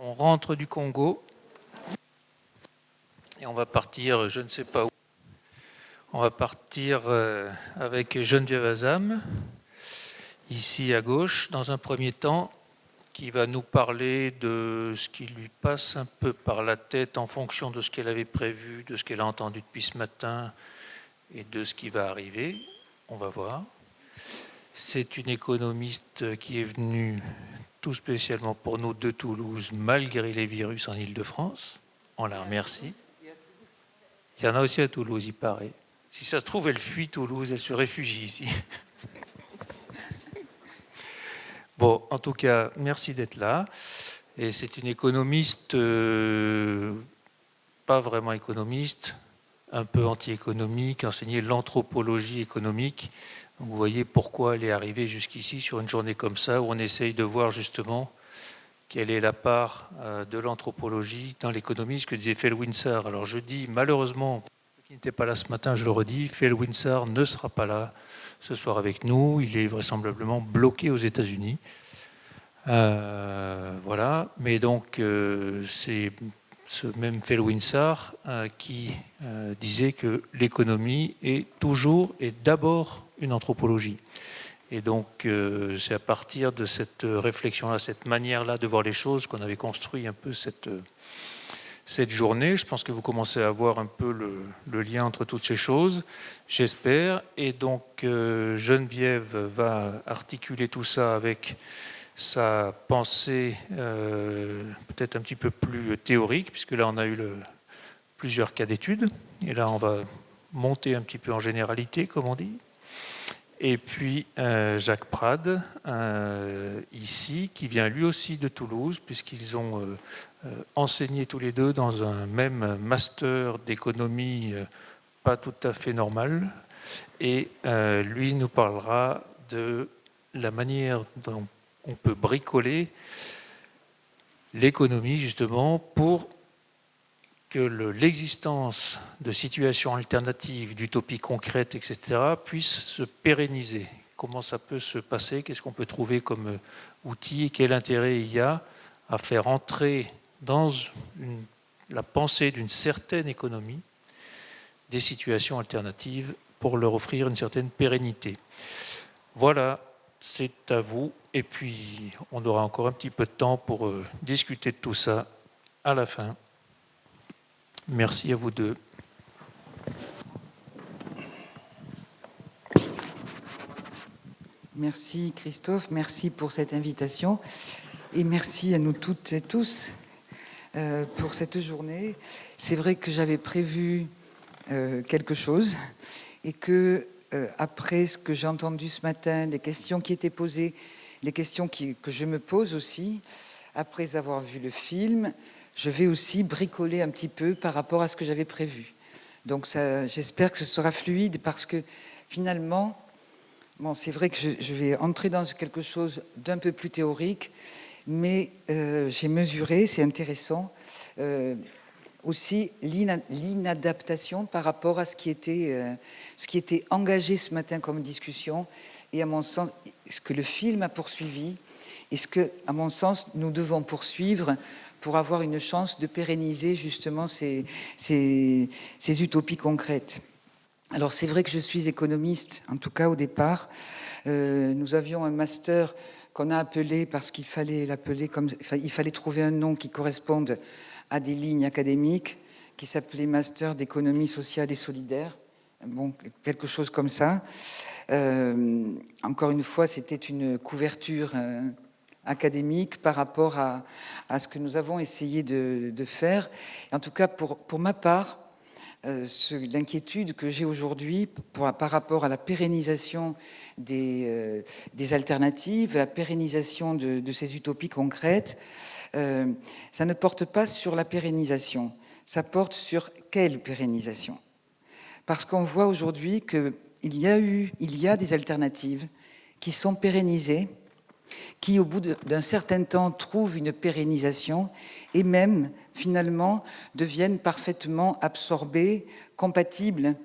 On rentre du Congo et on va partir, je ne sais pas où. On va partir avec Geneviève Azam, ici à gauche, dans un premier temps, qui va nous parler de ce qui lui passe un peu par la tête en fonction de ce qu'elle avait prévu, de ce qu'elle a entendu depuis ce matin et de ce qui va arriver. On va voir. C'est une économiste qui est venue tout spécialement pour nous de Toulouse, malgré les virus en Île-de-France. On la remercie. Il y en a aussi à Toulouse, il paraît. Si ça se trouve, elle fuit Toulouse, elle se réfugie ici. Bon, en tout cas, merci d'être là. Et c'est une économiste, pas vraiment économiste, un peu anti-économique, qui enseignait l'anthropologie économique. Vous voyez pourquoi elle est arrivée jusqu'ici sur une journée comme ça, où on essaye de voir justement quelle est la part de l'anthropologie dans l'économie, ce que disait Phil Winsor. Alors je dis, malheureusement, ceux qui n'étaient pas là ce matin, je le redis, Phil Winsor ne sera pas là ce soir avec nous. Il est vraisemblablement bloqué aux États-Unis. Voilà. Mais donc, c'est ce même Phil Winsor qui disait que l'économie est toujours et d'abord une anthropologie. Et donc, c'est à partir de cette réflexion-là, cette manière-là de voir les choses qu'on avait construit un peu cette journée. Je pense que vous commencez à voir un peu le lien entre toutes ces choses, j'espère. Et donc, Geneviève va articuler tout ça avec sa pensée peut-être un petit peu plus théorique, puisque là, on a eu plusieurs cas d'études. Et là, on va monter un petit peu en généralité, comme on dit. Et puis Jacques Prade, ici, qui vient lui aussi de Toulouse, puisqu'ils ont enseigné tous les deux dans un même master d'économie pas tout à fait normal. Et lui nous parlera de la manière dont on peut bricoler l'économie, justement, pour que l'existence de situations alternatives, d'utopies concrètes, etc., puisse se pérenniser. Comment ça peut se passer? Qu'est-ce qu'on peut trouver comme outil? Et quel intérêt il y a à faire entrer dans la pensée d'une certaine économie des situations alternatives pour leur offrir une certaine pérennité? Voilà, c'est à vous. Et puis, on aura encore un petit peu de temps pour discuter de tout ça à la fin. Merci à vous deux. Merci Christophe, merci pour cette invitation et merci à nous toutes et tous pour cette journée. C'est vrai que j'avais prévu quelque chose et que après ce que j'ai entendu ce matin, les questions qui étaient posées, les questions que je me pose aussi, après avoir vu le film, je vais aussi bricoler un petit peu par rapport à ce que j'avais prévu. Donc j'espère que ce sera fluide parce que finalement, bon, c'est vrai que je vais entrer dans quelque chose d'un peu plus théorique, mais j'ai mesuré, c'est intéressant, aussi l'inadaptation par rapport à ce qui était engagé ce matin comme discussion et à mon sens, ce que le film a poursuivi et ce que, à mon sens, nous devons poursuivre pour avoir une chance de pérenniser justement ces utopies concrètes. Alors c'est vrai que je suis économiste, en tout cas au départ. Nous avions un master qu'on a appelé, parce qu'il fallait l'appeler comme, enfin, il fallait trouver un nom qui corresponde à des lignes académiques, qui s'appelait Master d'économie sociale et solidaire. Bon, quelque chose comme ça. Encore une fois, c'était une couverture académique par rapport à ce que nous avons essayé de faire. En tout cas, pour ma part, l'inquiétude que j'ai aujourd'hui par rapport à la pérennisation des alternatives, la pérennisation de ces utopies concrètes, ça ne porte pas sur la pérennisation, ça porte sur quelle pérennisation? Parce qu'on voit aujourd'hui qu'il y a des alternatives qui sont pérennisées, qui, au bout d'un certain temps, trouvent une pérennisation et même, finalement, deviennent parfaitement absorbées, compatibles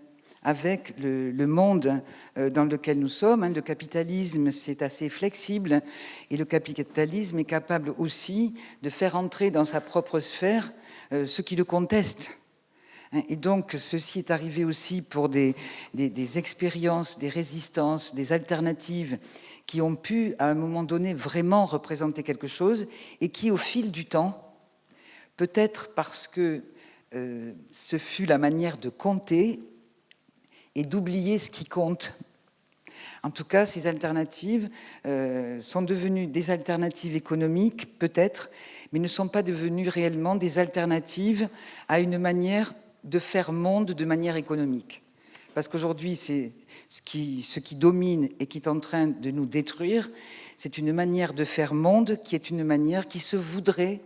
avec le monde dans lequel nous sommes. Le capitalisme, c'est assez flexible, et le capitalisme est capable aussi de faire entrer dans sa propre sphère ceux qui le contestent. Et donc, ceci est arrivé aussi pour des expériences, des résistances, des alternatives qui ont pu, à un moment donné, vraiment représenter quelque chose et qui, au fil du temps, peut-être parce que ce fut la manière de compter et d'oublier ce qui compte. En tout cas, ces alternatives sont devenues des alternatives économiques, peut-être, mais ne sont pas devenues réellement des alternatives à une manière de faire monde de manière économique. Parce qu'aujourd'hui, c'est ce qui domine et qui est en train de nous détruire, c'est une manière de faire monde qui est une manière qui se voudrait,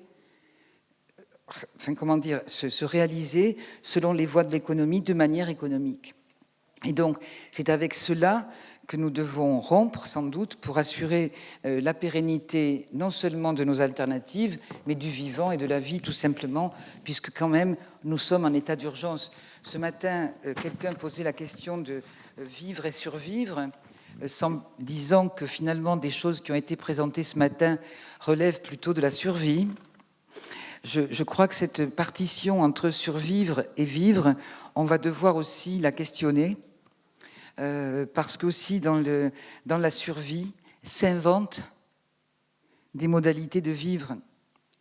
se réaliser selon les voies de l'économie de manière économique. Et donc, c'est avec cela que nous devons rompre, sans doute, pour assurer la pérennité non seulement de nos alternatives, mais du vivant et de la vie, tout simplement, puisque quand même, nous sommes en état d'urgence. Ce matin, quelqu'un posait la question de vivre et survivre, disant que finalement, des choses qui ont été présentées ce matin relèvent plutôt de la survie. Je crois que cette partition entre survivre et vivre, on va devoir aussi la questionner, parce qu'aussi dans la survie s'inventent des modalités de vivre,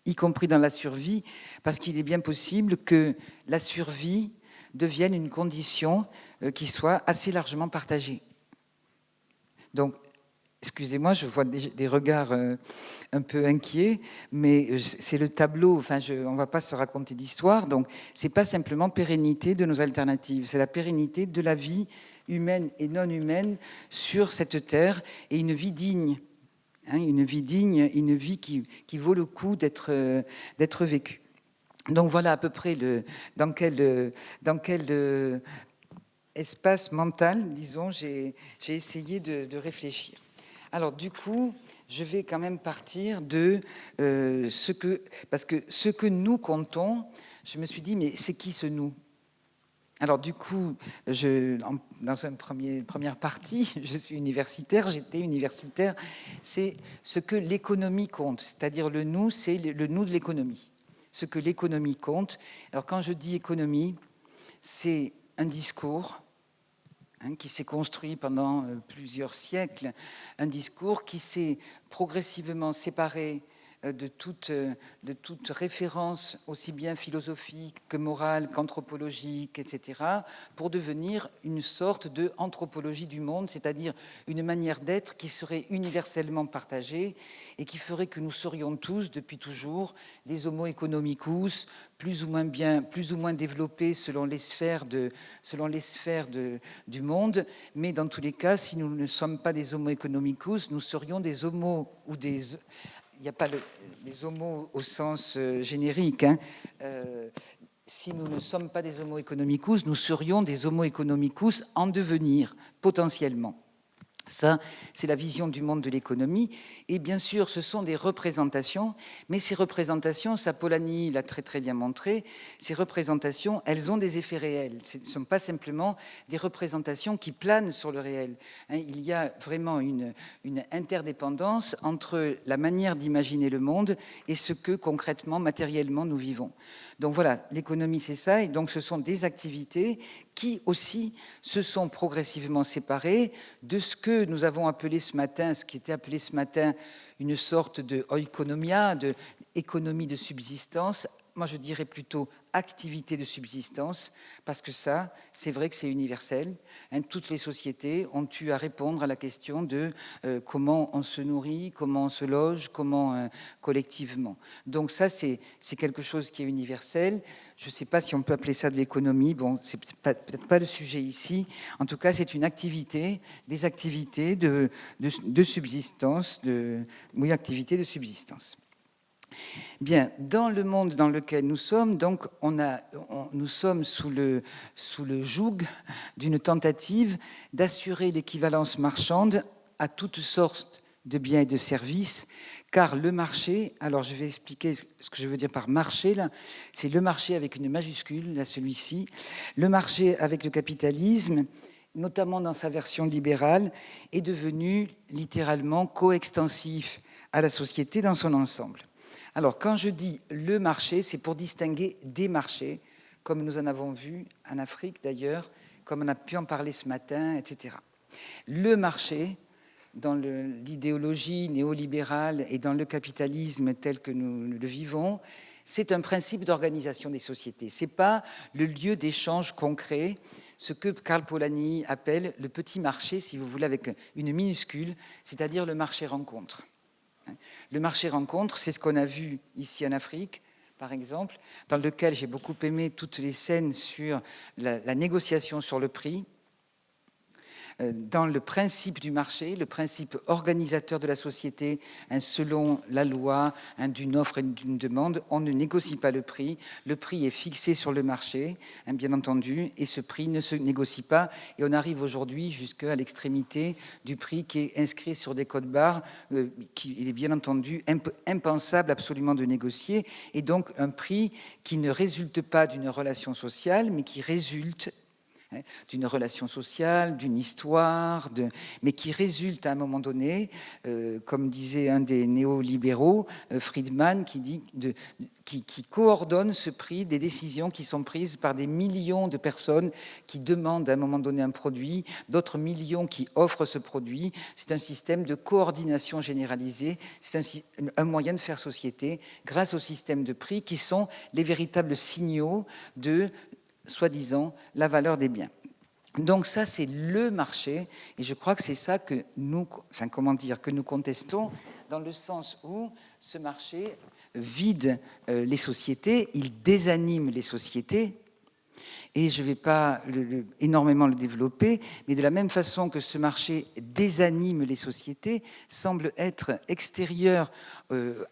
y compris dans la survie, parce qu'il est bien possible que la survie devienne une condition qui soit assez largement partagée. Donc, excusez-moi, je vois des regards un peu inquiets, mais c'est le tableau, on ne va pas se raconter d'histoire, donc ce n'est pas simplement pérennité de nos alternatives, c'est la pérennité de la vie humaine et non humaine sur cette terre, et une vie digne, une vie digne, une vie qui vaut le coup d'être vécue. Donc voilà à peu près dans quel espace mental, disons, j'ai essayé de réfléchir. Alors du coup, je vais quand même partir de parce que ce que nous comptons, je me suis dit, mais c'est qui ce nous ? Alors du coup, dans une première partie, je suis universitaire, j'étais universitaire, c'est ce que l'économie compte, c'est-à-dire le nous, c'est le nous de l'économie. Ce que l'économie compte. Alors quand je dis économie, c'est un discours qui s'est construit pendant plusieurs siècles, un discours qui s'est progressivement séparé de toute référence aussi bien philosophique que morale qu'anthropologique, etc., pour devenir une sorte d'anthropologie du monde, c'est-à-dire une manière d'être qui serait universellement partagée et qui ferait que nous serions tous, depuis toujours, des homo economicus, plus ou moins développés selon les sphères du monde, mais dans tous les cas, si nous ne sommes pas des homo economicus, nous serions des homos ou des... Il n'y a pas les homos au sens générique. Si nous ne sommes pas des homo economicus, nous serions des homo economicus en devenir, potentiellement. Ça, c'est la vision du monde de l'économie. Et bien sûr, ce sont des représentations, mais ces représentations, ça Polanyi l'a très très bien montré, ces représentations, elles ont des effets réels. Ce ne sont pas simplement des représentations qui planent sur le réel. Il y a vraiment une interdépendance entre la manière d'imaginer le monde et ce que concrètement, matériellement, nous vivons. Donc voilà, l'économie, c'est ça. Et donc ce sont des activités qui aussi se sont progressivement séparées de ce que nous avons appelé ce matin, ce qui était appelé ce matin une sorte de oikonomia, de économie de subsistance. Moi, je dirais plutôt activité de subsistance, parce que ça, c'est vrai que c'est universel. Toutes les sociétés ont eu à répondre à la question de comment on se nourrit, comment on se loge, comment collectivement. Donc ça, c'est quelque chose qui est universel. Je ne sais pas si on peut appeler ça de l'économie. Bon, c'est peut-être pas le sujet ici. En tout cas, c'est une activité, des activités de subsistance, activités de subsistance. Bien, dans le monde dans lequel nous sommes, donc, nous sommes sous le joug d'une tentative d'assurer l'équivalence marchande à toutes sortes de biens et de services, car le marché, alors je vais expliquer ce que je veux dire par marché, là, c'est le marché avec une majuscule, là celui-ci, le marché avec le capitalisme, notamment dans sa version libérale, est devenu littéralement coextensif à la société dans son ensemble. Alors quand je dis le marché, c'est pour distinguer des marchés, comme nous en avons vu en Afrique d'ailleurs, comme on a pu en parler ce matin, etc. Le marché, dans l'idéologie néolibérale et dans le capitalisme tel que nous le vivons, c'est un principe d'organisation des sociétés. Ce n'est pas le lieu d'échange concret, ce que Karl Polanyi appelle le petit marché, si vous voulez, avec une minuscule, c'est-à-dire le marché rencontre. Le marché rencontre, c'est ce qu'on a vu ici en Afrique, par exemple, dans lequel j'ai beaucoup aimé toutes les scènes sur la négociation sur le prix, dans le principe du marché, le principe organisateur de la société, selon la loi, d'une offre et d'une demande, on ne négocie pas le prix est fixé sur le marché, bien entendu, et ce prix ne se négocie pas, et on arrive aujourd'hui jusqu'à l'extrémité du prix qui est inscrit sur des codes barres, qui est bien entendu impensable absolument de négocier, et donc un prix qui ne résulte pas d'une relation sociale, mais qui résulte d'une relation sociale, d'une histoire, mais qui résulte à un moment donné, comme disait un des néolibéraux, Friedman, qui coordonne ce prix des décisions qui sont prises par des millions de personnes qui demandent à un moment donné un produit, d'autres millions qui offrent ce produit. C'est un système de coordination généralisée, c'est un moyen de faire société grâce au système de prix qui sont les véritables signaux de soi-disant, la valeur des biens. Donc ça, c'est le marché, et je crois que c'est ça que que nous contestons, dans le sens où ce marché vide les sociétés, il désanime les sociétés, et je ne vais pas énormément le développer, mais de la même façon que ce marché désanime les sociétés, semble être extérieur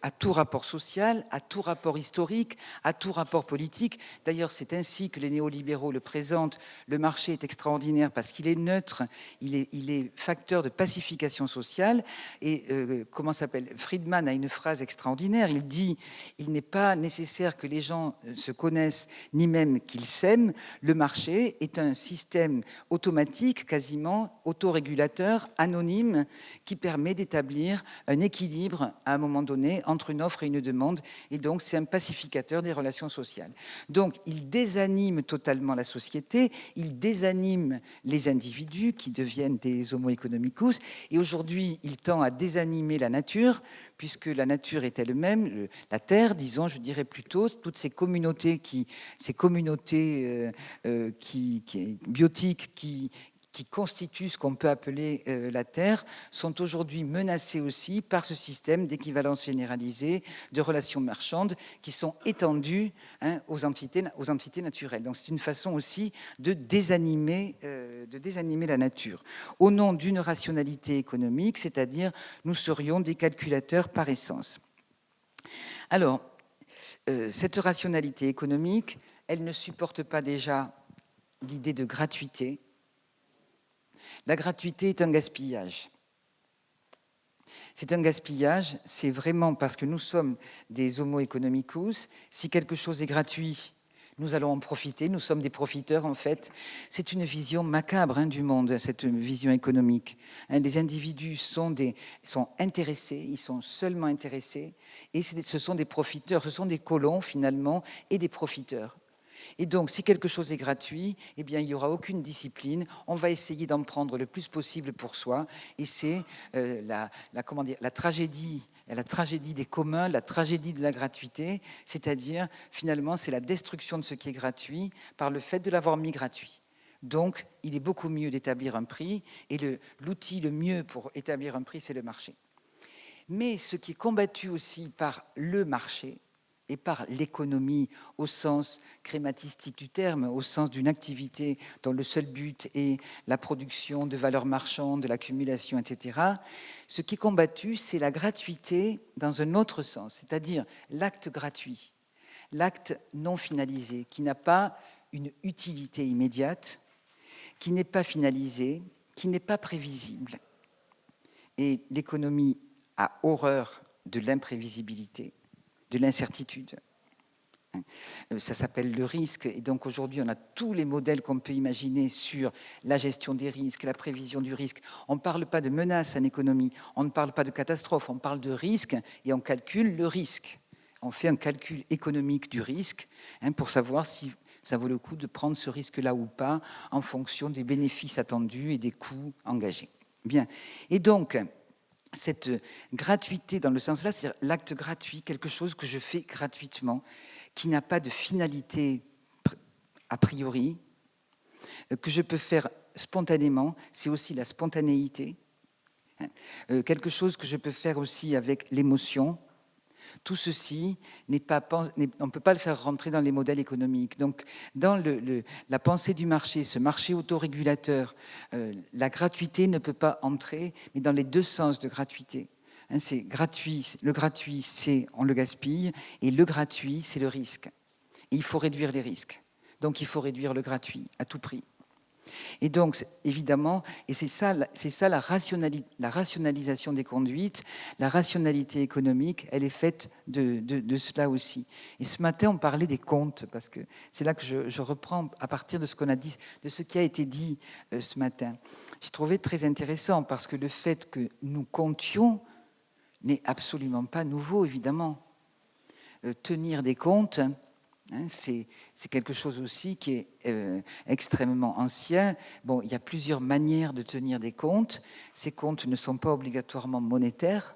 à tout rapport social, à tout rapport historique, à tout rapport politique. D'ailleurs, c'est ainsi que les néolibéraux le présentent. Le marché est extraordinaire parce qu'il est neutre, il est facteur de pacification sociale. Et comment s'appelle Friedman a une phrase extraordinaire. Il dit « Il n'est pas nécessaire que les gens se connaissent, ni même qu'ils s'aiment. Le marché est un système automatique, quasiment autorégulateur, anonyme, qui permet d'établir un équilibre à un moment donné entre une offre et une demande, et donc c'est un pacificateur des relations sociales. Donc il désanime totalement la société, il désanime les individus qui deviennent des homo economicus, et aujourd'hui il tend à désanimer la nature, puisque la nature est elle-même, la Terre, disons, je dirais plutôt, toutes ces communautés biotiques qui constituent ce qu'on peut appeler la Terre, sont aujourd'hui menacées aussi par ce système d'équivalence généralisée de relations marchandes qui sont étendues aux entités naturelles. Donc c'est une façon aussi de désanimer la nature. Au nom d'une rationalité économique, c'est-à-dire nous serions des calculateurs par essence. Alors, cette rationalité économique, elle ne supporte pas déjà l'idée de gratuité. La gratuité est un gaspillage. C'est un gaspillage, c'est vraiment parce que nous sommes des homo economicus. Si quelque chose est gratuit, nous allons en profiter, nous sommes des profiteurs en fait. C'est une vision macabre du monde, cette vision économique. Les individus sont intéressés, ils sont seulement intéressés, et ce sont des profiteurs, ce sont des colons finalement, et des profiteurs. Et donc, si quelque chose est gratuit, eh bien, il n'y aura aucune discipline. On va essayer d'en prendre le plus possible pour soi. Et c'est la tragédie des communs, la tragédie de la gratuité. C'est-à-dire, finalement, c'est la destruction de ce qui est gratuit par le fait de l'avoir mis gratuit. Donc, il est beaucoup mieux d'établir un prix. Et l'outil le mieux pour établir un prix, c'est le marché. Mais ce qui est combattu aussi par le marché, et par l'économie au sens crématistique du terme, au sens d'une activité dont le seul but est la production de valeurs marchandes, de l'accumulation, etc. Ce qui est combattu, c'est la gratuité dans un autre sens, c'est-à-dire l'acte gratuit, l'acte non finalisé, qui n'a pas une utilité immédiate, qui n'est pas finalisé, qui n'est pas prévisible. Et l'économie a horreur de l'imprévisibilité, de l'incertitude. Ça s'appelle le risque. Et donc aujourd'hui, on a tous les modèles qu'on peut imaginer sur la gestion des risques, la prévision du risque. On ne parle pas de menaces en économie, on ne parle pas de catastrophe, on parle de risque et on calcule le risque. On fait un calcul économique du risque pour savoir si ça vaut le coup de prendre ce risque-là ou pas en fonction des bénéfices attendus et des coûts engagés. Bien. Et donc, cette gratuité dans le sens-là, c'est-à-dire l'acte gratuit, quelque chose que je fais gratuitement, qui n'a pas de finalité a priori, que je peux faire spontanément, c'est aussi la spontanéité, quelque chose que je peux faire aussi avec l'émotion. Tout ceci on ne peut pas le faire rentrer dans les modèles économiques. Donc, dans la pensée du marché, ce marché autorégulateur, la gratuité ne peut pas entrer, mais dans les deux sens de gratuité. C'est gratuit, le gratuit, c'est on le gaspille, et le gratuit, c'est le risque. Et il faut réduire les risques. Donc, il faut réduire le gratuit à tout prix. Et donc, évidemment, et c'est ça la rationalisation des conduites, la rationalité économique, elle est faite de cela aussi. Et ce matin, on parlait des comptes, parce que c'est là que je reprends à partir de ce qu'on a dit, de ce qui a été dit ce matin. J'ai trouvé très intéressant, parce que le fait que nous comptions n'est absolument pas nouveau, évidemment. Tenir des comptes, c'est quelque chose aussi qui est extrêmement ancien. Bon, il y a plusieurs manières de tenir des comptes. Ces comptes ne sont pas obligatoirement monétaires.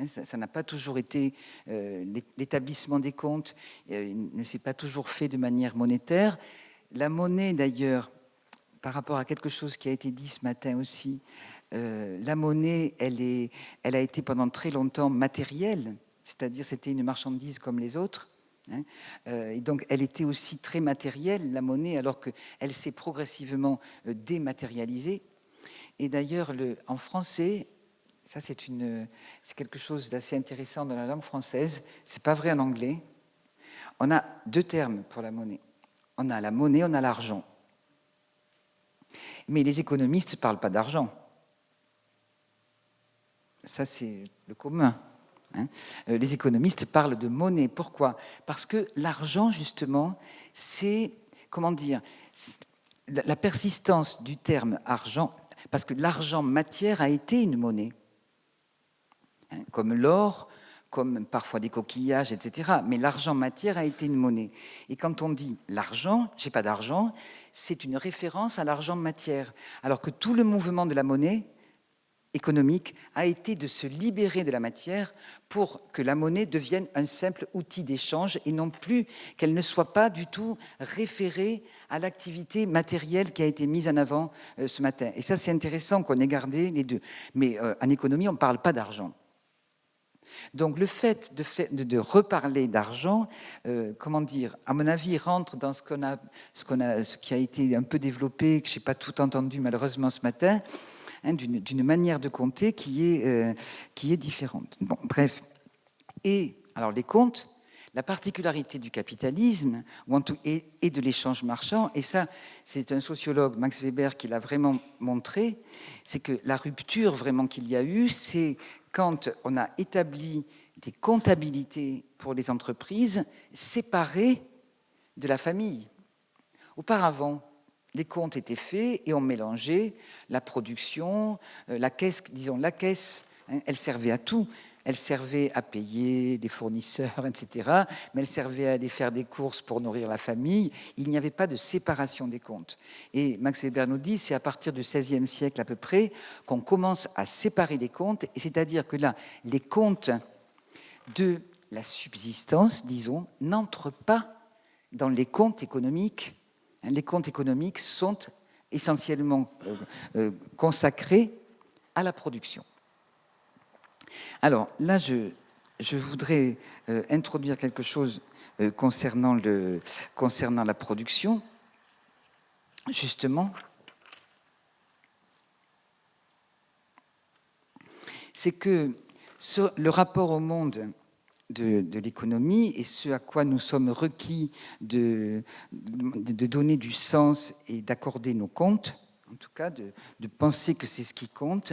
Ça n'a pas toujours été l'établissement des comptes ne s'est pas toujours fait de manière monétaire. La monnaie, d'ailleurs, par rapport à quelque chose qui a été dit ce matin aussi, la monnaie, elle a été pendant très longtemps matérielle, c'est-à-dire c'était une marchandise comme les autres. Et donc, elle était aussi très matérielle, la monnaie, alors qu'elle s'est progressivement dématérialisée. Et d'ailleurs, en français, ça c'est quelque chose d'assez intéressant dans la langue française, c'est pas vrai en anglais. On a deux termes pour la monnaie. On a la monnaie, on a l'argent. Mais les économistes ne parlent pas d'argent. Ça, c'est le commun. Les économistes parlent de monnaie. Pourquoi? Parce que l'argent, justement, c'est, comment dire, la persistance du terme argent, parce que l'argent matière a été une monnaie, comme l'or, comme parfois des coquillages, etc. Mais l'argent matière a été une monnaie. Et quand on dit l'argent, j'ai pas d'argent, c'est une référence à l'argent matière. Alors que tout le mouvement de la monnaie économique a été de se libérer de la matière pour que la monnaie devienne un simple outil d'échange et non plus qu'elle ne soit pas du tout référée à l'activité matérielle qui a été mise en avant ce matin. Et ça, c'est intéressant qu'on ait gardé les deux. Mais en économie, on ne parle pas d'argent. Donc le fait de reparler d'argent, comment dire, à mon avis, rentre dans ce qui a été un peu développé, que je n'ai pas tout entendu malheureusement ce matin, d'une manière de compter qui est différente. Bon, bref. Et alors les comptes, la particularité du capitalisme et de l'échange marchand, et ça, c'est un sociologue, Max Weber, qui l'a vraiment montré, c'est que la rupture vraiment qu'il y a eu, c'est quand on a établi des comptabilités pour les entreprises séparées de la famille. Auparavant, les comptes étaient faits et on mélangeait la production, la caisse, disons la caisse, elle servait à tout. Elle servait à payer des fournisseurs, etc. Mais elle servait à aller faire des courses pour nourrir la famille. Il n'y avait pas de séparation des comptes. Et Max Weber nous dit, c'est à partir du XVIe siècle à peu près qu'on commence à séparer les comptes. Et c'est-à-dire que là, les comptes de la subsistance, disons, n'entrent pas dans les comptes économiques. Les comptes économiques sont essentiellement consacrés à la production. Alors là, je voudrais introduire quelque chose concernant la production, justement. C'est que le rapport au monde de l'économie et ce à quoi nous sommes requis de donner du sens et d'accorder nos comptes, en tout cas, de penser que c'est ce qui compte.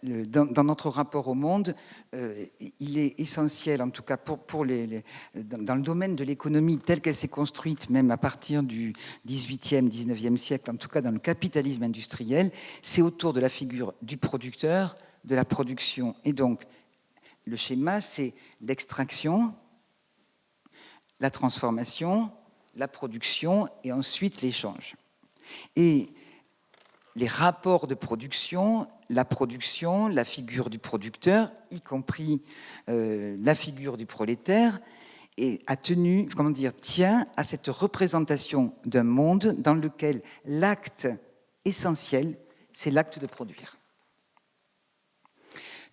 Dans notre rapport au monde, il est essentiel, en tout cas dans le domaine de l'économie telle qu'elle s'est construite, même à partir du 18e, 19e siècle, en tout cas dans le capitalisme industriel, c'est autour de la figure du producteur, de la production. Et donc, le schéma, c'est l'extraction, la transformation, la production et ensuite l'échange. Et les rapports de production, la figure du producteur, y compris la figure du prolétaire, tient à cette représentation d'un monde dans lequel l'acte essentiel, c'est l'acte de produire.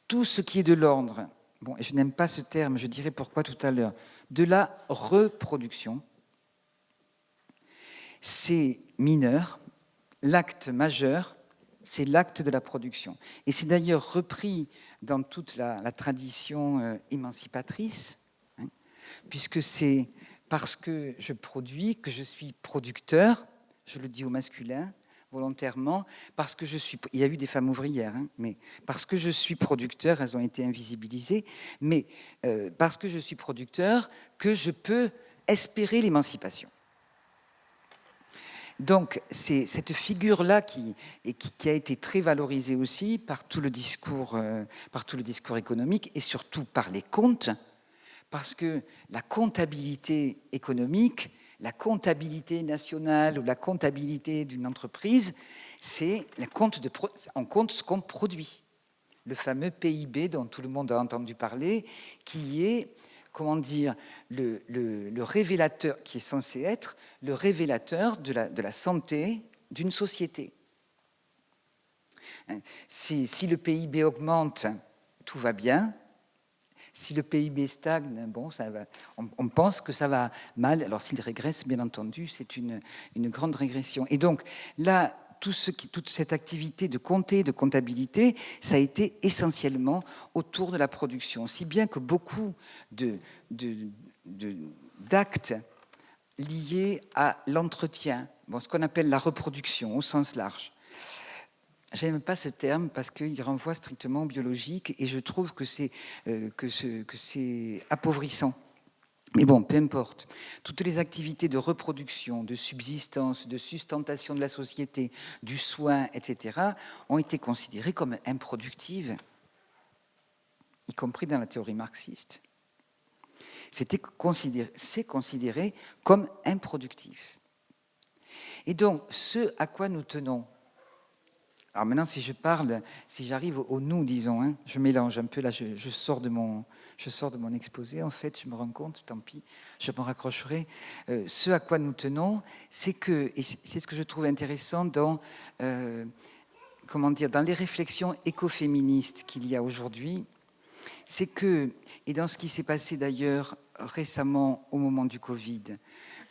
Tout ce qui est de l'ordre, et je n'aime pas ce terme, je dirai pourquoi tout à l'heure, de la reproduction, c'est mineur. L'acte majeur, c'est l'acte de la production. Et c'est d'ailleurs repris dans toute la tradition émancipatrice, puisque c'est parce que je produis que je suis producteur, je le dis au masculin, volontairement, parce que je suis... Il y a eu des femmes ouvrières, mais parce que je suis producteur, elles ont été invisibilisées, mais parce que je suis producteur, que je peux espérer l'émancipation. Donc, c'est cette figure-là qui a été très valorisée aussi par tout le discours économique et surtout par les comptes, parce que la comptabilité économique, la comptabilité nationale ou la comptabilité d'une entreprise, c'est on compte ce qu'on produit. Le fameux PIB dont tout le monde a entendu parler, qui est le révélateur, qui est censé être le révélateur de la santé d'une société. Si le PIB augmente, tout va bien. Si le PIB stagne, ça va, on pense que ça va mal. Alors s'il régresse, bien entendu, c'est une grande régression. Et donc là, toute cette activité de compter, de comptabilité, ça a été essentiellement autour de la production, si bien que beaucoup d'actes liés à l'entretien, ce qu'on appelle la reproduction au sens large. J'aime pas ce terme parce qu'il renvoie strictement au biologique et je trouve que c'est appauvrissant. Mais bon, peu importe. Toutes les activités de reproduction, de subsistance, de sustentation de la société, du soin, etc., ont été considérées comme improductives, y compris dans la théorie marxiste. C'est considéré comme improductif. Et donc, ce à quoi nous tenons. Alors maintenant, si j'arrive au nous, disons, je mélange un peu, là, je sors de mon exposé, en fait, je me rends compte, tant pis, je me raccrocherai. Ce à quoi nous tenons, c'est que, et c'est ce que je trouve intéressant dans les réflexions écoféministes qu'il y a aujourd'hui, c'est que, et dans ce qui s'est passé d'ailleurs récemment au moment du Covid,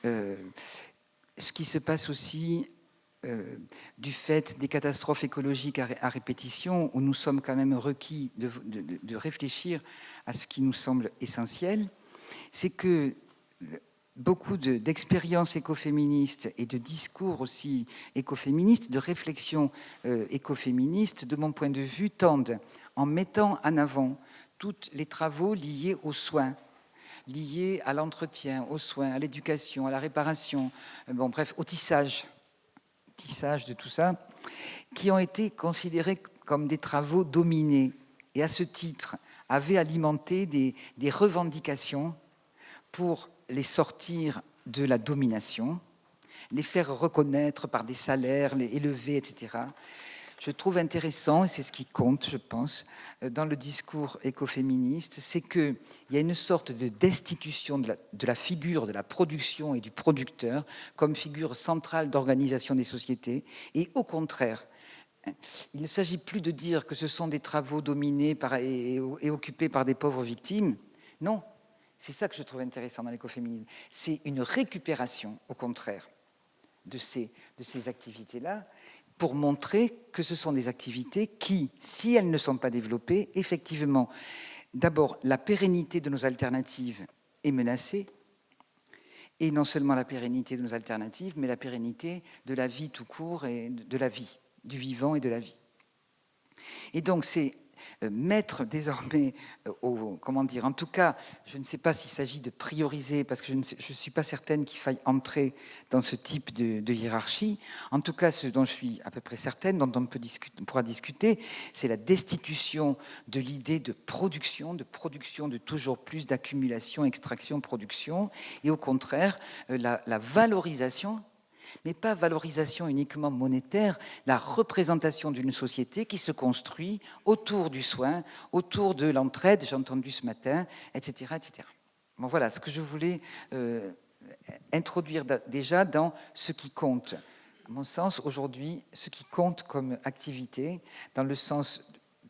ce qui se passe aussi du fait des catastrophes écologiques à répétition, où nous sommes quand même requis de réfléchir à ce qui nous semble essentiel, c'est que beaucoup d'expériences écoféministes et de discours aussi écoféministes, de réflexions écoféministes, de mon point de vue, tendent, en mettant en avant tous les travaux liés aux soins, liés à l'entretien, aux soins, à l'éducation, à la réparation, bref, au tissage de tout ça, qui ont été considérés comme des travaux dominés et à ce titre avaient alimenté des revendications pour les sortir de la domination, les faire reconnaître par des salaires, les élever, etc. Je trouve intéressant, et c'est ce qui compte, je pense, dans le discours écoféministe, c'est qu'il y a une sorte de destitution de la figure de la production et du producteur comme figure centrale d'organisation des sociétés, et au contraire, il ne s'agit plus de dire que ce sont des travaux dominés et occupés par des pauvres victimes. Non, c'est ça que je trouve intéressant dans l'écoféminisme. C'est une récupération, au contraire, de ces activités-là, pour montrer que ce sont des activités qui, si elles ne sont pas développées, effectivement, d'abord, la pérennité de nos alternatives est menacée, et non seulement la pérennité de nos alternatives, mais la pérennité de la vie tout court et de la vie, du vivant et de la vie. Et donc c'est mettre désormais, en tout cas, je ne sais pas s'il s'agit de prioriser, parce que je ne suis pas certaine qu'il faille entrer dans ce type de hiérarchie. En tout cas, ce dont je suis à peu près certaine, dont on pourra discuter, c'est la destitution de l'idée de production de toujours plus, d'accumulation, extraction, production, et au contraire, la valorisation, mais pas valorisation uniquement monétaire, la représentation d'une société qui se construit autour du soin, autour de l'entraide, j'ai entendu ce matin, etc. etc. Bon, voilà ce que je voulais introduire déjà dans ce qui compte. À mon sens, aujourd'hui, ce qui compte comme activité, dans le sens,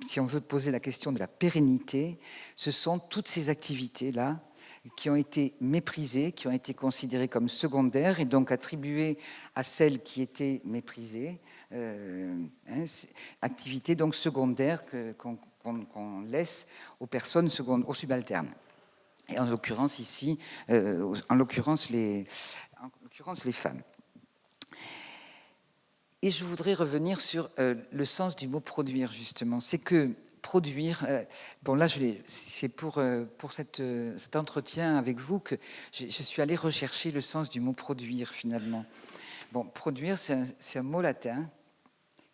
si on veut poser la question de la pérennité, ce sont toutes ces activités-là qui ont été méprisées, qui ont été considérées comme secondaires et donc attribuées à celles qui étaient méprisées, activités donc secondaires qu'on laisse aux personnes aux subalternes. Et en l'occurrence ici, les femmes. Et je voudrais revenir sur le sens du mot produire, justement. C'est que produire, bon là c'est pour cet entretien avec vous que je suis allé rechercher le sens du mot produire finalement. Bon, produire c'est un mot latin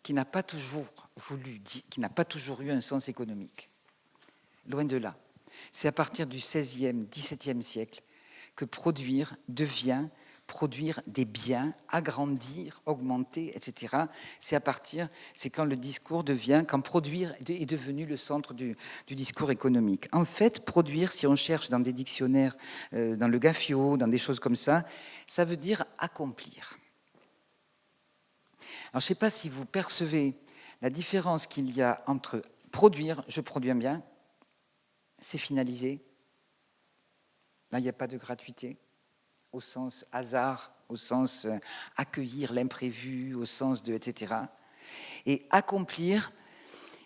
qui n'a pas toujours qui n'a pas toujours eu un sens économique. Loin de là. C'est à partir du XVIe, XVIIe siècle que produire devient produire des biens, agrandir, augmenter, etc. C'est quand le discours quand produire est devenu le centre du discours économique. En fait, produire, si on cherche dans des dictionnaires, dans le Gaffio, dans des choses comme ça veut dire accomplir. Alors, je ne sais pas si vous percevez la différence qu'il y a entre produire, je produis un bien, c'est finalisé. Là, il n'y a pas de gratuité, au sens hasard, au sens accueillir l'imprévu, au sens de etc. Et accomplir,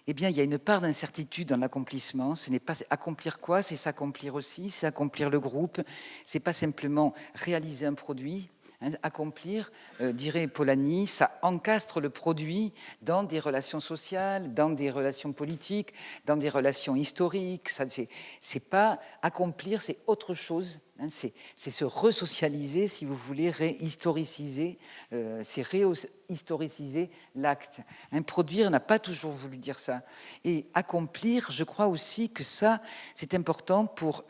eh bien, il y a une part d'incertitude dans l'accomplissement. Ce n'est pas accomplir quoi, c'est s'accomplir aussi, c'est accomplir le groupe. C'est pas simplement réaliser un produit. Accomplir, dirait Polanyi, ça encastre le produit dans des relations sociales, dans des relations politiques, dans des relations historiques. C'est pas accomplir, c'est autre chose. C'est se resocialiser, si vous voulez, réhistoriciser, c'est réhistoriciser l'acte. Produire n'a pas toujours voulu dire ça. Et accomplir, je crois aussi que ça, c'est important pour,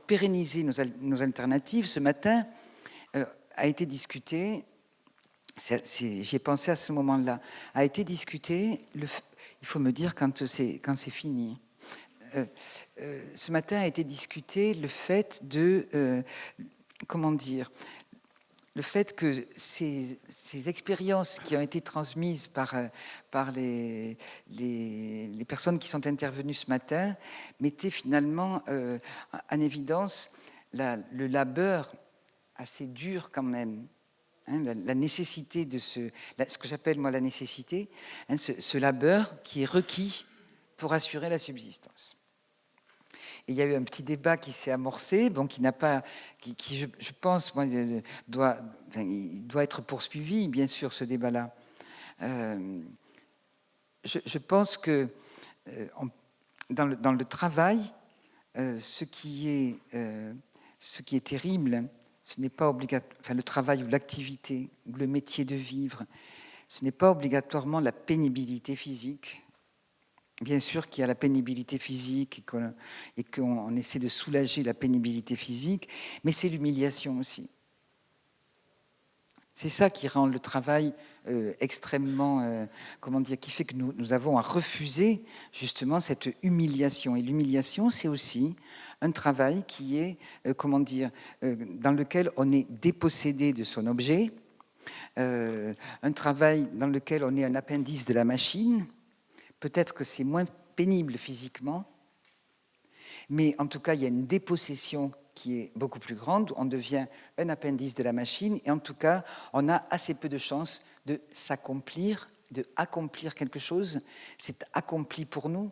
pérenniser nos alternatives. Ce matin, a été discuté, j'y ai pensé à ce moment-là, a été discuté, il faut me dire quand c'est fini. Ce matin a été discuté le fait de, le fait que ces expériences qui ont été transmises par les personnes qui sont intervenues ce matin mettaient finalement en évidence le labeur assez dur quand même, la nécessité de ce que j'appelle moi la nécessité, ce labeur qui est requis pour assurer la subsistance. Et il y a eu un petit débat qui s'est amorcé, qui n'a pas, qui je pense, moi, il doit être poursuivi, bien sûr, ce débat-là. Je pense que dans le travail, ce qui est terrible, ce n'est pas obligatoire, le travail ou l'activité ou le métier de vivre, ce n'est pas obligatoirement la pénibilité physique. Bien sûr qu'il y a la pénibilité physique et qu'on essaie de soulager la pénibilité physique, mais c'est l'humiliation aussi. C'est ça qui rend le travail extrêmement, qui fait que nous avons à refuser justement cette humiliation. Et l'humiliation, c'est aussi un travail qui est, dans lequel on est dépossédé de son objet, un travail dans lequel on est un appendice de la machine. Peut-être que c'est moins pénible physiquement, mais en tout cas, il y a une dépossession qui est beaucoup plus grande. On devient un appendice de la machine, et en tout cas, on a assez peu de chances de s'accomplir, de accomplir quelque chose. C'est accompli pour nous.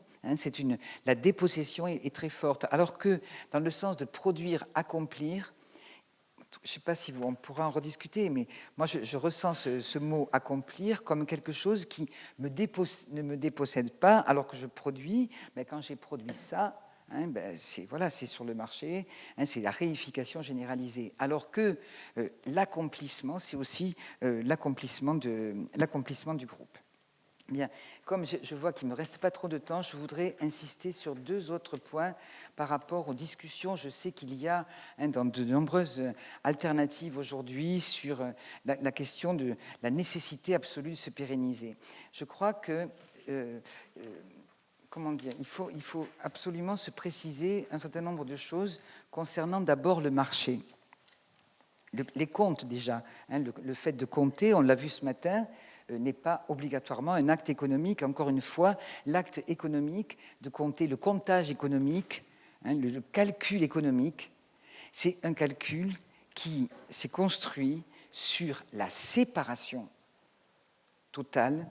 La dépossession est très forte. Alors que dans le sens de produire, accomplir, je ne sais pas si on pourra en rediscuter, mais moi je ressens ce mot accomplir comme quelque chose qui ne me dépossède pas alors que je produis. Ben, quand j'ai produit ça, c'est sur le marché, c'est la réification généralisée. Alors que l'accomplissement, c'est aussi l'accomplissement du groupe. Bien, comme je vois qu'il ne me reste pas trop de temps, je voudrais insister sur 2 autres points par rapport aux discussions. Je sais qu'il y a dans de nombreuses alternatives aujourd'hui sur la question de la nécessité absolue de se pérenniser. Je crois que, comment dire, il faut absolument se préciser un certain nombre de choses concernant d'abord le marché. Les comptes déjà, le fait de compter, on l'a vu ce matin, n'est pas obligatoirement un acte économique. Encore une fois, l'acte économique de compter, le comptage économique, le calcul économique, c'est un calcul qui s'est construit sur la séparation totale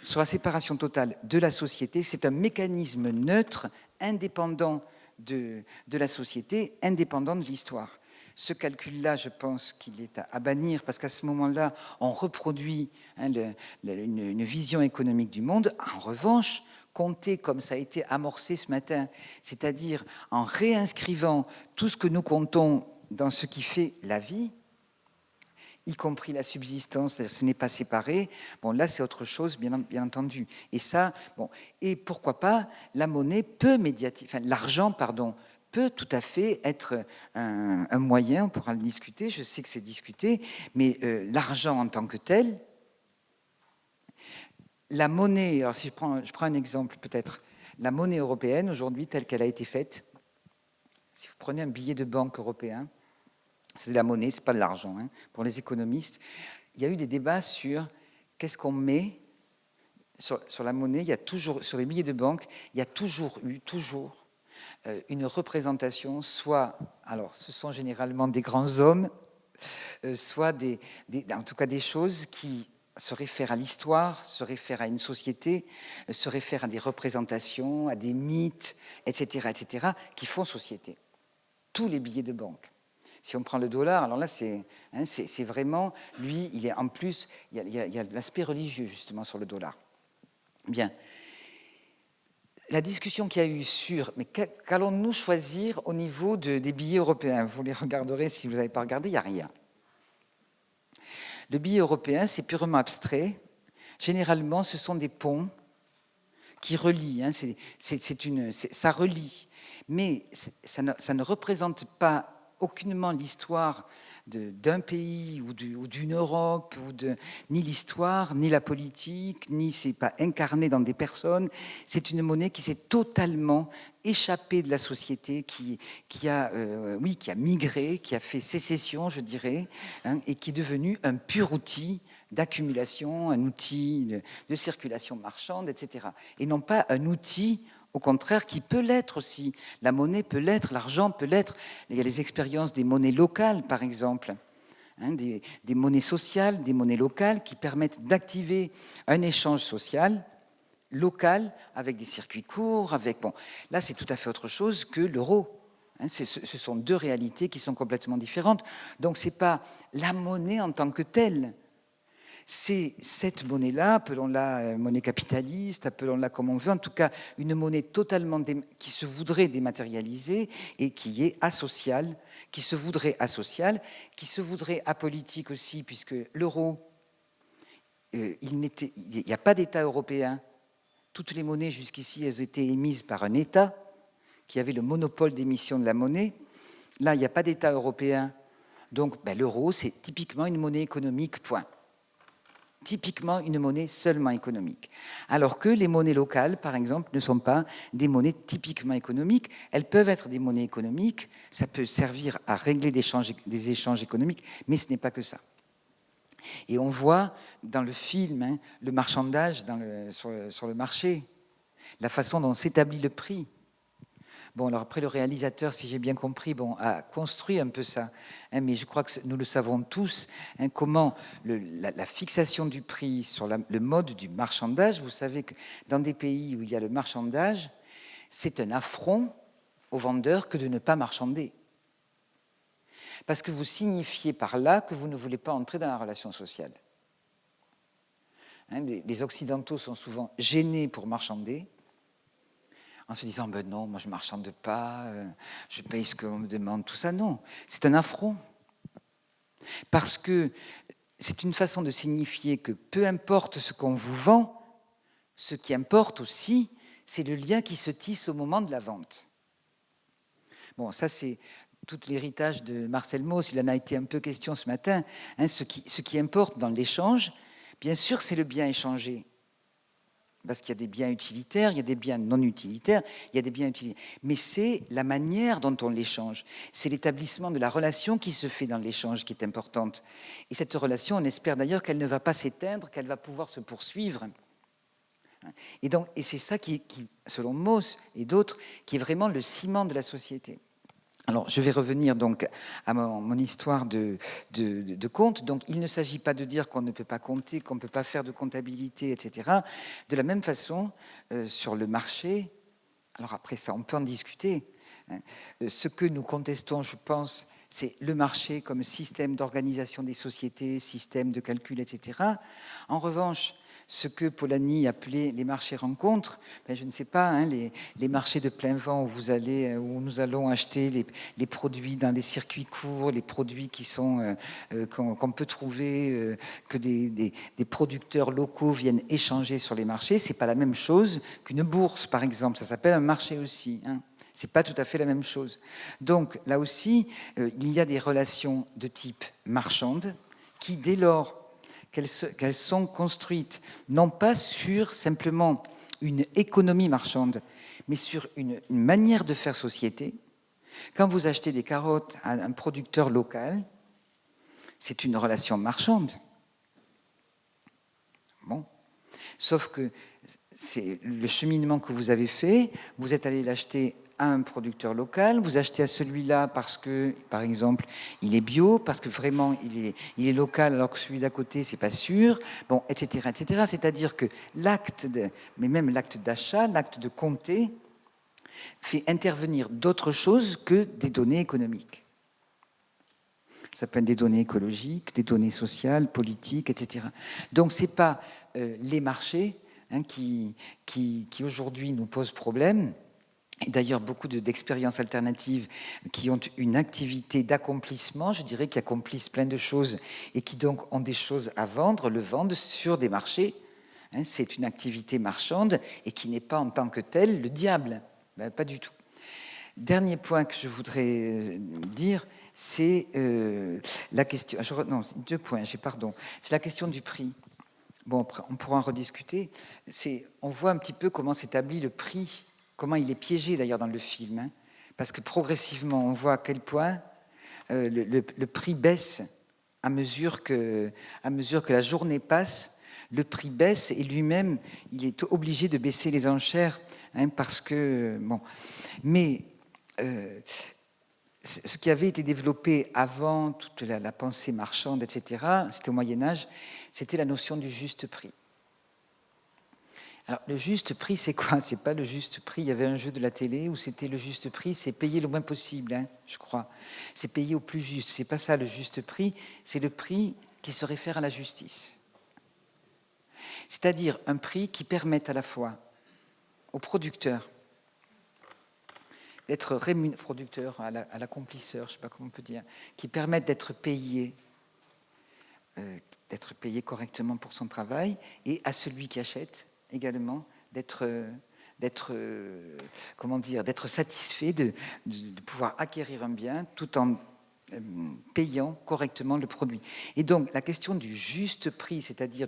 sur la séparation totale de la société. C'est un mécanisme neutre, indépendant de la société, indépendant de l'histoire. Ce calcul-là, je pense qu'il est à bannir, parce qu'à ce moment-là, on reproduit une vision économique du monde. En revanche, compter comme ça a été amorcé ce matin, c'est-à-dire en réinscrivant tout ce que nous comptons dans ce qui fait la vie, y compris la subsistance, ce n'est pas séparé. Bon, là, c'est autre chose, bien entendu. Et ça, bon, et pourquoi pas, la monnaie peut l'argent, pardon, peut tout à fait être un moyen, on pourra le discuter, je sais que c'est discuté, mais l'argent en tant que tel, la monnaie, alors si je prends un exemple peut-être, la monnaie européenne aujourd'hui telle qu'elle a été faite, si vous prenez un billet de banque européen, c'est de la monnaie, ce n'est pas de l'argent. Pour les économistes, il y a eu des débats sur qu'est-ce qu'on met sur la monnaie. Il y a toujours, sur les billets de banque, il y a toujours eu une représentation, soit, alors ce sont généralement des grands hommes, soit en tout cas des choses qui se réfèrent à l'histoire, se réfèrent à une société, se réfèrent à des représentations, à des mythes, etc., qui font société. Tous les billets de banque. Si on prend le dollar, alors là, c'est vraiment, lui, il est en plus, il y a l'aspect religieux, justement, sur le dollar. Bien. La discussion qu'il y a eu sur, mais qu'allons-nous choisir au niveau des billets européens? Vous les regarderez, si vous n'avez pas regardé, il n'y a rien. Le billet européen, c'est purement abstrait. Généralement, ce sont des ponts qui relient, ça relie. Mais ça ne représente pas aucunement l'histoire d'un pays ou d'une Europe, ni l'histoire, ni la politique, ni c'est pas incarné dans des personnes. C'est une monnaie qui s'est totalement échappée de la société, qui a migré, qui a fait sécession, je dirais, et qui est devenu un pur outil d'accumulation, un outil de circulation marchande, etc. Et non pas un outil, au contraire, qui peut l'être aussi. La monnaie peut l'être, l'argent peut l'être. Il y a les expériences des monnaies locales, par exemple, des monnaies sociales, des monnaies locales qui permettent d'activer un échange social local avec des circuits courts. Là, c'est tout à fait autre chose que l'euro. Ce sont 2 réalités qui sont complètement différentes. Donc, ce n'est pas la monnaie en tant que telle. C'est cette monnaie-là, appelons-la monnaie capitaliste, appelons-la comme on veut, en tout cas une monnaie totalement qui se voudrait dématérialisée et qui est asociale, qui se voudrait apolitique aussi, puisque l'euro, il n'y a pas d'État européen. Toutes les monnaies jusqu'ici, elles étaient émises par un État qui avait le monopole d'émission de la monnaie. Là, il n'y a pas d'État européen. Donc l'euro, c'est typiquement une monnaie économique, point. Typiquement une monnaie seulement économique. Alors que les monnaies locales, par exemple, ne sont pas des monnaies typiquement économiques. Elles peuvent être des monnaies économiques, ça peut servir à régler des échanges économiques, mais ce n'est pas que ça. Et on voit dans le film le marchandage sur le marché, la façon dont s'établit le prix. Bon, alors après, le réalisateur, si j'ai bien compris, a construit un peu ça. Mais je crois que nous le savons tous, comment la fixation du prix sur le mode du marchandage, vous savez que dans des pays où il y a le marchandage, c'est un affront aux vendeurs que de ne pas marchander. Parce que vous signifiez par là que vous ne voulez pas entrer dans la relation sociale. Hein, les Occidentaux sont souvent gênés pour marchander, en se disant ben non, moi je ne marchande pas, je paye ce qu'on me demande, tout ça. Non, c'est un affront. Parce que c'est une façon de signifier que peu importe ce qu'on vous vend, ce qui importe aussi, c'est le lien qui se tisse au moment de la vente. Bon, ça c'est tout l'héritage de Marcel Mauss, il en a été un peu question ce matin. Hein, ce qui importe dans l'échange, bien sûr, c'est le bien échangé. Parce qu'il y a des biens utilitaires, il y a des biens non utilitaires, il y a des biens utilitaires. Mais c'est la manière dont on l'échange. C'est l'établissement de la relation qui se fait dans l'échange qui est importante. Et cette relation, on espère d'ailleurs qu'elle ne va pas s'éteindre, qu'elle va pouvoir se poursuivre. Et c'est ça qui, selon Mauss et d'autres, qui est vraiment le ciment de la société. Alors, je vais revenir donc à mon histoire de compte. Donc, il ne s'agit pas de dire qu'on ne peut pas compter, qu'on ne peut pas faire de comptabilité, etc. De la même façon, sur le marché, alors après ça, on peut en discuter. Hein. Ce que nous contestons, je pense, c'est le marché comme système d'organisation des sociétés, système de calcul, etc. En revanche, ce que Polanyi appelait les marchés rencontres, ben je ne sais pas, hein, les marchés de plein vent où nous allons acheter les produits dans les circuits courts, les produits qui sont qu'on peut trouver, que des producteurs locaux viennent échanger sur les marchés, c'est pas la même chose qu'une bourse, par exemple. Ça s'appelle un marché aussi. Hein. C'est pas tout à fait la même chose. Donc là aussi, il y a des relations de type marchande qui, dès lors qu'elles sont construites non pas sur simplement une économie marchande, mais sur une manière de faire société. Quand vous achetez des carottes à un producteur local, c'est une relation marchande. Bon. Sauf que c'est le cheminement que vous avez fait, vous êtes allé l'acheter à un producteur local, vous achetez à celui-là parce que, par exemple, il est bio, parce que vraiment il est local alors que celui d'à côté, c'est pas sûr, bon, etc., etc. C'est-à-dire que mais même l'acte d'achat, l'acte de compter, fait intervenir d'autres choses que des données économiques. Ça peut être des données écologiques, des données sociales, politiques, etc. Donc c'est pas les marchés hein, qui aujourd'hui nous posent problème. Et d'ailleurs, beaucoup d'expériences alternatives qui ont une activité d'accomplissement, je dirais, qui accomplissent plein de choses et qui donc ont des choses à vendre, le vendent sur des marchés. Hein, c'est une activité marchande et qui n'est pas en tant que telle le diable. Ben, pas du tout. Dernier point que je voudrais dire, c'est la question. Non, 2 points, pardon. C'est la question du prix. Bon, on pourra en rediscuter. On voit un petit peu comment s'établit le prix. Comment il est piégé d'ailleurs dans le film, hein, parce que progressivement on voit à quel point le prix baisse à mesure que la journée passe, le prix baisse et lui-même il est obligé de baisser les enchères hein, parce que bon, mais ce qui avait été développé avant toute la pensée marchande, etc., c'était au Moyen-Âge, c'était la notion du juste prix. Alors, le juste prix, c'est quoi? C'est pas le juste prix. Il y avait un jeu de la télé où c'était le juste prix, c'est payer le moins possible, hein, je crois. C'est payer au plus juste. C'est pas ça le juste prix, c'est le prix qui se réfère à la justice. C'est-à-dire un prix qui permette à la fois au producteur d'être rémunéré, producteur, à l'accomplisseur, je ne sais pas comment on peut dire, qui permettent d'être payé correctement pour son travail, et à celui qui achète également d'être satisfait de pouvoir acquérir un bien tout en payant correctement le produit. Et donc la question du juste prix, c'est-à-dire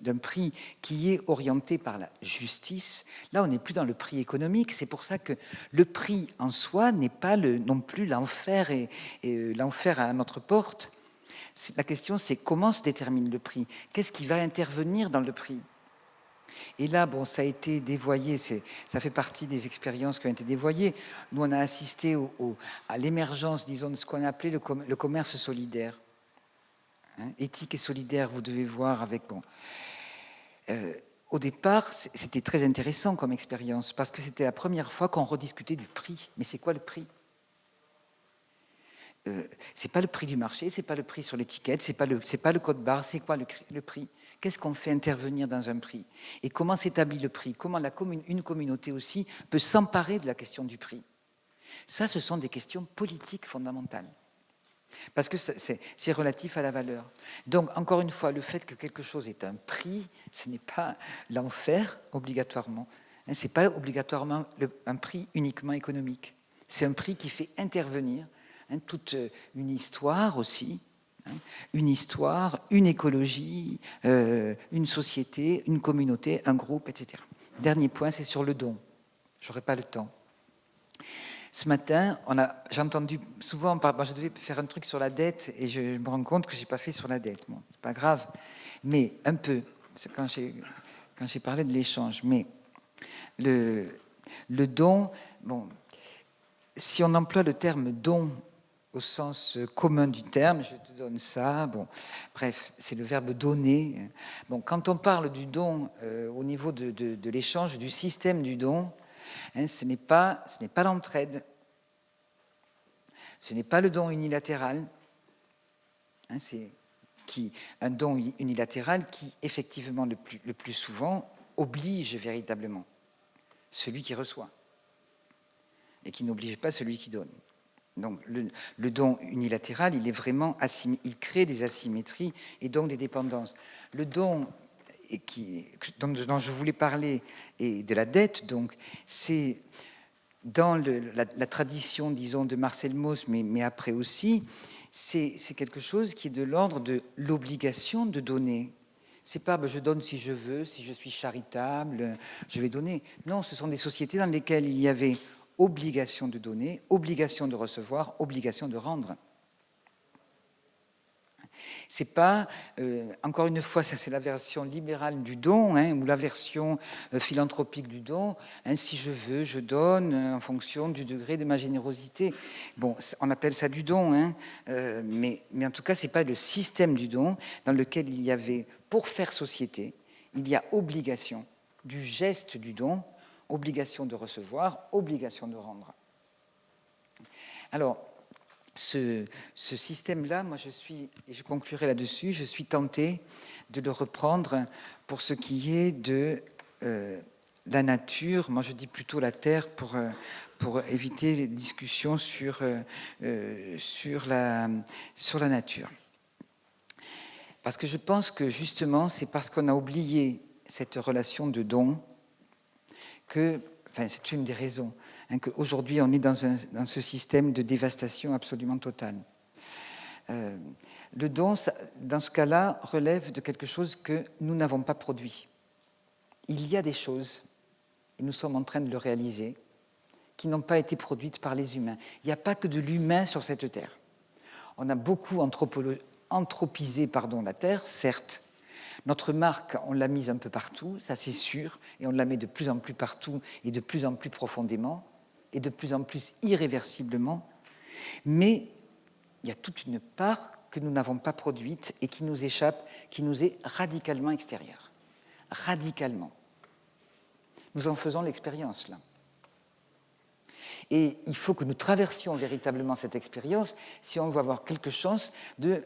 d'un prix qui est orienté par la justice, là on n'est plus dans le prix économique. C'est pour ça que le prix en soi n'est pas non plus l'enfer et l'enfer à notre porte. La question c'est comment se détermine le prix? Qu'est-ce qui va intervenir dans le prix? Et là, bon, ça a été dévoyé, ça fait partie des expériences qui ont été dévoyées. Nous, on a assisté à l'émergence, disons, de ce qu'on a appelé le commerce solidaire. Hein, éthique et solidaire, vous devez voir avec... Bon, au départ, c'était très intéressant comme expérience, parce que c'était la première fois qu'on rediscutait du prix. Mais c'est quoi le prix? c'est pas le prix du marché, c'est pas le prix sur l'étiquette, c'est pas le code barre, c'est quoi le prix? Qu'est-ce qu'on fait intervenir dans un prix? Et comment s'établit le prix? Comment une communauté aussi peut s'emparer de la question du prix? Ça, ce sont des questions politiques fondamentales. Parce que c'est relatif à la valeur. Donc, encore une fois, le fait que quelque chose est un prix, ce n'est pas l'enfer, obligatoirement. Ce n'est pas obligatoirement un prix uniquement économique. C'est un prix qui fait intervenir toute une histoire aussi, une histoire, une écologie, une société, une communauté, un groupe, etc. Dernier point, c'est sur le don. Je n'aurai pas le temps. Ce matin, j'ai entendu souvent, je devais faire un truc sur la dette et je me rends compte que je n'ai pas fait sur la dette. Bon, c'est pas grave, mais un peu, quand j'ai parlé de l'échange. Mais le don, bon, si on emploie le terme don au sens commun du terme, je te donne ça, bon, bref, c'est le verbe donner. Bon, quand on parle du don au niveau de l'échange, du système du don, ce n'est pas l'entraide, ce n'est pas le don unilatéral, c'est un don unilatéral qui, effectivement, le plus souvent, oblige véritablement celui qui reçoit et qui n'oblige pas celui qui donne. Donc le don unilatéral, il est vraiment il crée des asymétries et donc des dépendances. Le don dont je voulais parler et de la dette, donc c'est dans la tradition, disons, de Marcel Mauss, mais après aussi, c'est quelque chose qui est de l'ordre de l'obligation de donner. C'est pas je donne si je veux, si je suis charitable, je vais donner. Non, ce sont des sociétés dans lesquelles il y avait obligation de donner, obligation de recevoir, obligation de rendre. C'est pas, encore une fois, ça c'est la version libérale du don, ou la version philanthropique du don. Si je veux, je donne en fonction du degré de ma générosité. Bon, on appelle ça du don, mais en tout cas, c'est pas le système du don dans lequel il y avait, pour faire société, il y a obligation du geste du don, obligation de recevoir, obligation de rendre. Alors, ce système-là, moi et je conclurai là-dessus, je suis tenté de le reprendre pour ce qui est de la nature. Moi, je dis plutôt la terre pour éviter les discussions sur la nature. Parce que je pense que justement, c'est parce qu'on a oublié cette relation de don c'est une des raisons, qu'aujourd'hui on est dans ce système de dévastation absolument totale. Le don, dans ce cas-là, relève de quelque chose que nous n'avons pas produit. Il y a des choses, et nous sommes en train de le réaliser, qui n'ont pas été produites par les humains. Il n'y a pas que de l'humain sur cette terre. On a beaucoup anthropisé la terre, certes. Notre marque, on l'a mise un peu partout, ça c'est sûr, et on la met de plus en plus partout, et de plus en plus profondément, et de plus en plus irréversiblement. Mais il y a toute une part que nous n'avons pas produite et qui nous échappe, qui nous est radicalement extérieure. Radicalement. Nous en faisons l'expérience, là. Et il faut que nous traversions véritablement cette expérience si on veut avoir quelque chance de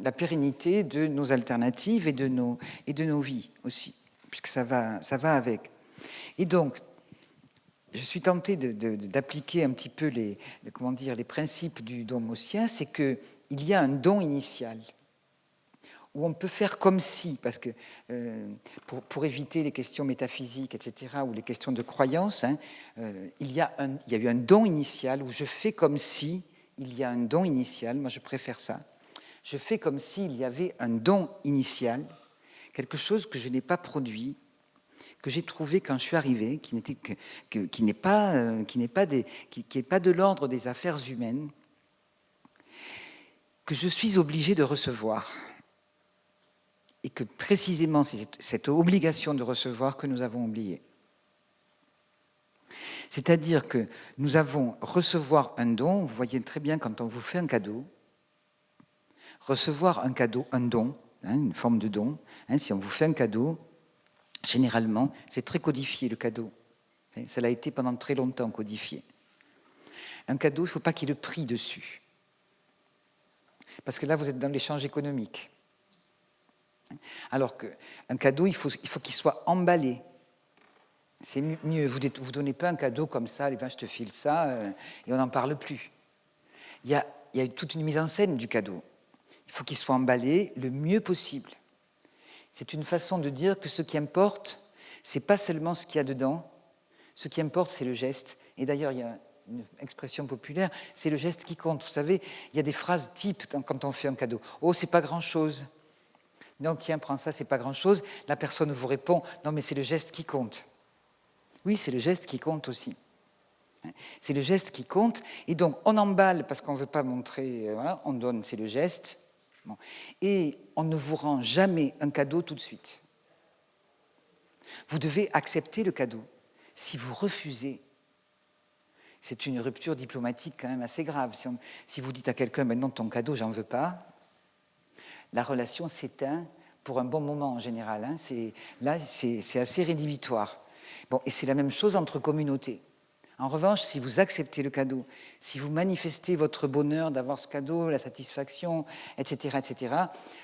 la pérennité de nos alternatives et de nos vies aussi, puisque ça va avec. Et donc, je suis tenté d'appliquer un petit peu les principes du don maussien, c'est qu'il y a un don initial, où on peut faire comme si, parce que pour éviter les questions métaphysiques, etc., ou les questions de croyance, il y a eu un don initial où je fais comme si il y a un don initial, moi je préfère ça, je fais comme s'il y avait un don initial, quelque chose que je n'ai pas produit, que j'ai trouvé quand je suis arrivé, qui n'est pas de l'ordre des affaires humaines, que je suis obligé de recevoir. Et que précisément, c'est cette obligation de recevoir que nous avons oubliée. C'est-à-dire que nous avons recevoir un don, vous voyez très bien quand on vous fait un cadeau, recevoir un cadeau, un don, une forme de don, si on vous fait un cadeau, généralement, c'est très codifié le cadeau. Ça l'a été pendant très longtemps codifié. Un cadeau, il ne faut pas qu'il y ait le prix dessus. Parce que là, vous êtes dans l'échange économique. Alors qu'un cadeau, il faut qu'il soit emballé. C'est mieux. Vous ne donnez pas un cadeau comme ça, je te file ça, et on n'en parle plus. Il y a toute une mise en scène du cadeau. Il faut qu'il soit emballé le mieux possible. C'est une façon de dire que ce qui importe, ce n'est pas seulement ce qu'il y a dedans, ce qui importe, c'est le geste. Et d'ailleurs, il y a une expression populaire, c'est le geste qui compte. Vous savez, il y a des phrases types quand on fait un cadeau. « Oh, c'est pas grand-chose ». « Non, tiens, prends ça, c'est pas grand-chose ». La personne vous répond « Non, mais c'est le geste qui compte ». Oui, c'est le geste qui compte aussi. C'est le geste qui compte. Et donc, on emballe parce qu'on ne veut pas montrer, voilà, on donne, c'est le geste. Bon. Et on ne vous rend jamais un cadeau tout de suite. Vous devez accepter le cadeau. Si vous refusez, c'est une rupture diplomatique quand même assez grave. Si vous dites à quelqu'un, ben non, ton cadeau, j'en veux pas, la relation s'éteint pour un bon moment en général. Hein. Là, c'est assez rédhibitoire. Bon, et c'est la même chose entre communautés. En revanche, si vous acceptez le cadeau, si vous manifestez votre bonheur d'avoir ce cadeau, la satisfaction, etc.,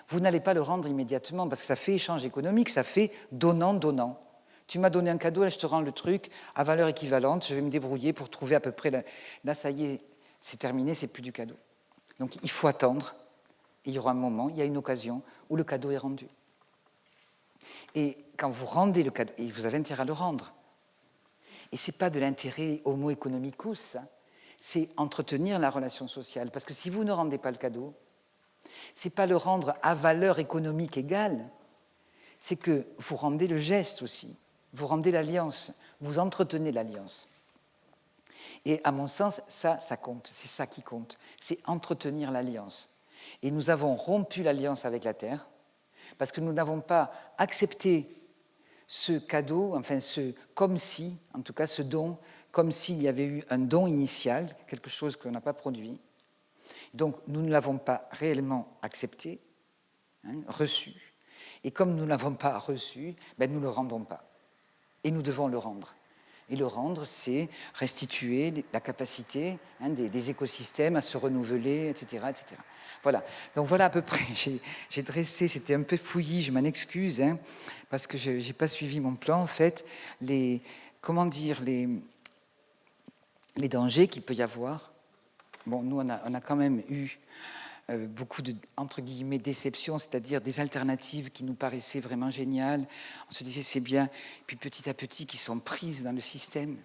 vous n'allez pas le rendre immédiatement parce que ça fait échange économique, ça fait donnant-donnant. Tu m'as donné un cadeau, là je te rends le truc à valeur équivalente, je vais me débrouiller pour trouver à peu près... Là, ça y est, c'est terminé, c'est plus du cadeau. Donc il faut attendre, et il y aura un moment, il y a une occasion où le cadeau est rendu. Et quand vous rendez le cadeau, et vous avez intérêt à le rendre, et ce n'est pas de l'intérêt homo economicus, c'est entretenir la relation sociale. Parce que si vous ne rendez pas le cadeau, ce n'est pas le rendre à valeur économique égale, c'est que vous rendez le geste aussi, vous rendez l'alliance, vous entretenez l'alliance. Et à mon sens, ça compte, c'est ça qui compte, c'est entretenir l'alliance. Et nous avons rompu l'alliance avec la Terre, parce que nous n'avons pas accepté ce cadeau, enfin comme si, en tout cas ce don, comme s'il y avait eu un don initial, quelque chose qu'on n'a pas produit. Donc nous ne l'avons pas réellement accepté, reçu. Et comme nous ne l'avons pas reçu, ben, nous ne le rendons pas. Et nous devons le rendre. Et le rendre, c'est restituer la capacité des écosystèmes à se renouveler, etc., etc. Voilà. Donc voilà à peu près, j'ai dressé, c'était un peu fouillis, je m'en excuse, parce que je n'ai pas suivi mon plan, en fait, les dangers qu'il peut y avoir. Bon, nous, on a quand même eu beaucoup de, entre guillemets, déceptions, c'est-à-dire des alternatives qui nous paraissaient vraiment géniales. On se disait, c'est bien. Puis petit à petit, qui sont prises dans le système,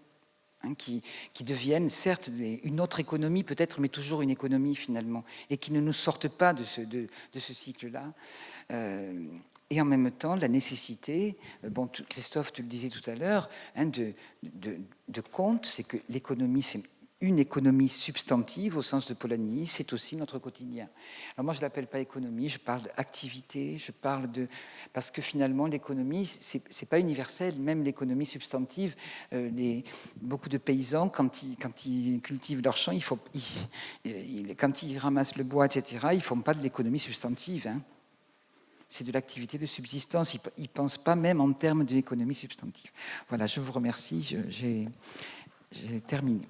qui deviennent, certes, une autre économie peut-être, mais toujours une économie finalement, et qui ne nous sortent pas de ce cycle-là. Et en même temps, la nécessité, bon, Christophe, tu le disais tout à l'heure, de compte, c'est que l'économie, c'est une économie substantive au sens de Polanyi, c'est aussi notre quotidien. Alors moi, je ne l'appelle pas économie, je parle d'activité, je parle de... Parce que finalement, l'économie, ce n'est pas universel, même l'économie substantive, beaucoup de paysans, quand ils cultivent leur champ, quand ils ramassent le bois, etc., ils ne font pas de l'économie substantive. C'est de l'activité de subsistance, ils ne pensent pas même en termes d'économie substantive. Voilà, je vous remercie, j'ai terminé.